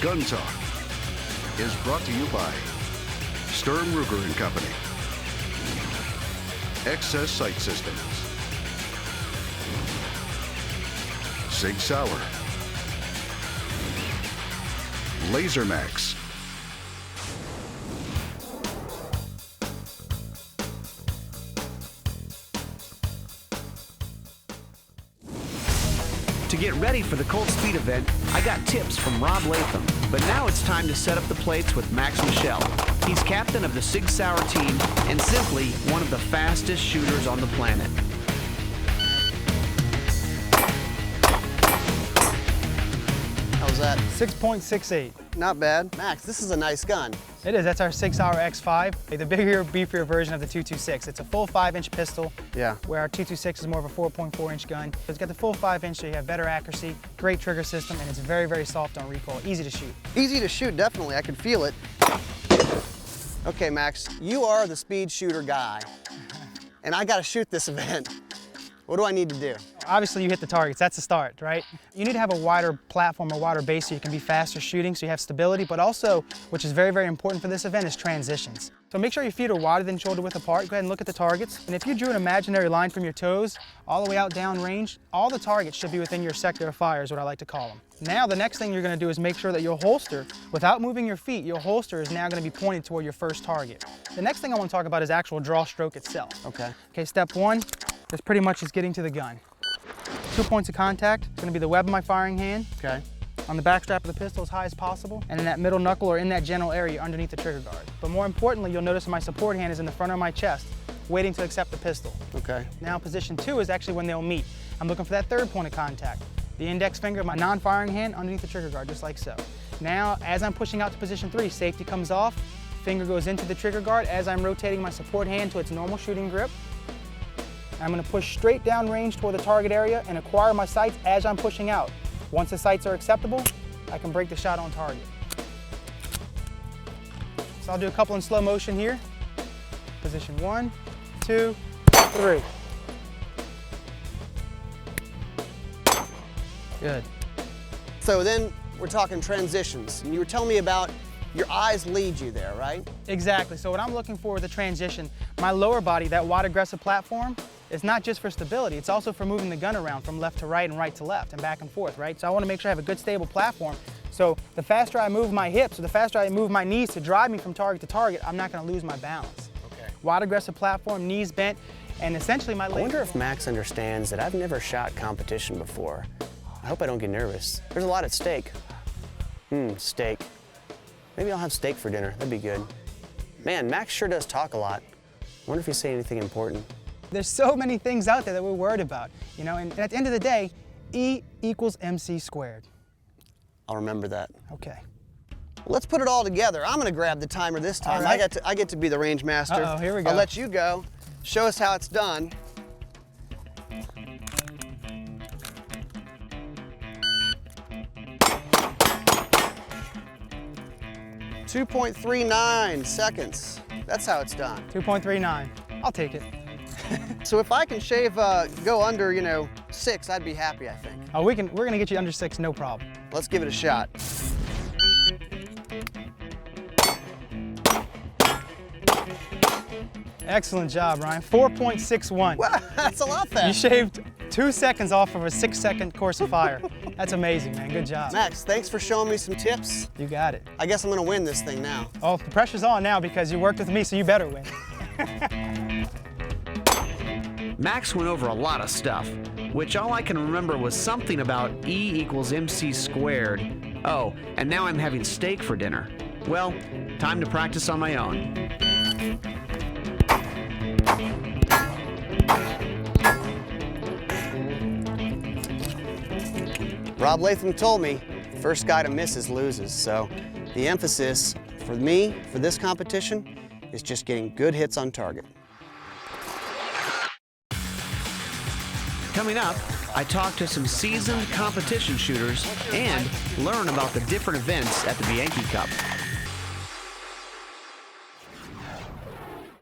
GUNTALK is brought to you by Sturm Ruger and Company, Excess Sight Systems, Sig Sauer, Laser Max, To get ready for the Colt Speed Event, I got tips from Rob Latham. But now it's time to set up the plates with Max Michel. He's captain of the Sig Sauer team and simply one of the fastest shooters on the planet. How was that? 6.68. Not bad. Max, this is a nice gun. It is. That's our Sig Sauer X5, the bigger, beefier version of the 226. It's a full 5-inch pistol, where our 226 is more of a 4.4-inch gun. It's got the full 5-inch, so you have better accuracy, great trigger system, and it's very, very soft on recoil. Easy to shoot. Easy to shoot, definitely. I can feel it. Okay, Max, you are the speed shooter guy, and I got to shoot this event. What do I need to do? Obviously, you hit the targets. That's the start, right? You need to have a wider platform, a wider base, so you can be faster shooting, so you have stability, but also, which is very, very important for this event, is transitions. So make sure your feet are wider than shoulder width apart. Go ahead and look at the targets. And if you drew an imaginary line from your toes all the way out down range, all the targets should be within your sector of fire, is what I like to call them. Now, the next thing you're gonna do is make sure that your holster, without moving your feet, your holster is now gonna be pointed toward your first target. The next thing I wanna talk about is actual draw stroke itself. Okay, step one is pretty much just getting to the gun. 2 points of contact. It's gonna be the web of my firing hand. On the back strap of the pistol as high as possible, and in that middle knuckle or in that general area underneath the trigger guard. But more importantly, you'll notice my support hand is in the front of my chest, waiting to accept the pistol. Now position 2 is actually when they'll meet. I'm looking for that 3rd point of contact. The index finger of my non-firing hand underneath the trigger guard, just like so. Now, as I'm pushing out to position 3, safety comes off, finger goes into the trigger guard as I'm rotating my support hand to its normal shooting grip. I'm going to push straight down range toward the target area and acquire my sights as I'm pushing out. Once the sights are acceptable, I can break the shot on target. So I'll do a couple in slow motion here. Position 1, 2, 3. Good. So then we're talking transitions. And you were telling me about your eyes lead you there, right? Exactly. So what I'm looking for with the transition, my lower body, that wide aggressive platform, is not just for stability, it's also for moving the gun around from left to right and right to left and back and forth, right? So I want to make sure I have a good stable platform. So the faster I move my hips or the faster I move my knees to drive me from target to target, I'm not going to lose my balance. Wide aggressive platform, knees bent, and essentially my legs. I wonder if Max understands that I've never shot competition before. I hope I don't get nervous. There's a lot at stake. Steak. Maybe I'll have steak for dinner. That'd be good. Man, Max sure does talk a lot. I wonder if he's saying anything important. There's so many things out there that we're worried about, you know, and at the end of the day, E equals MC squared. I'll remember that. Okay. Let's put it all together. I'm gonna grab the timer this time. Right. I get to be the range master. Uh-oh, here we go. I'll let you go. Show us how it's done. 2.39 seconds. That's how it's done. 2.39. I'll take it. So if I can shave, go under, you know, 6, I'd be happy, I think. Oh, we're gonna get you under 6, no problem. Let's give it a shot. Excellent job, Ryan. 4.61. Wow, that's a lot fast. You shaved 2 seconds off of a 6-second course of fire. That's amazing, man. Good job. Max, thanks for showing me some tips. You got it. I guess I'm gonna win this thing now. Oh, the pressure's on now because you worked with me, so you better win. Max went over a lot of stuff, which all I can remember was something about E equals MC squared. Oh, and now I'm having steak for dinner. Well, time to practice on my own. Rob Latham told me, first guy to misses loses, so the emphasis for me, for this competition, is just getting good hits on target. Coming up, I talk to some seasoned competition shooters and learn about the different events at the Bianchi Cup.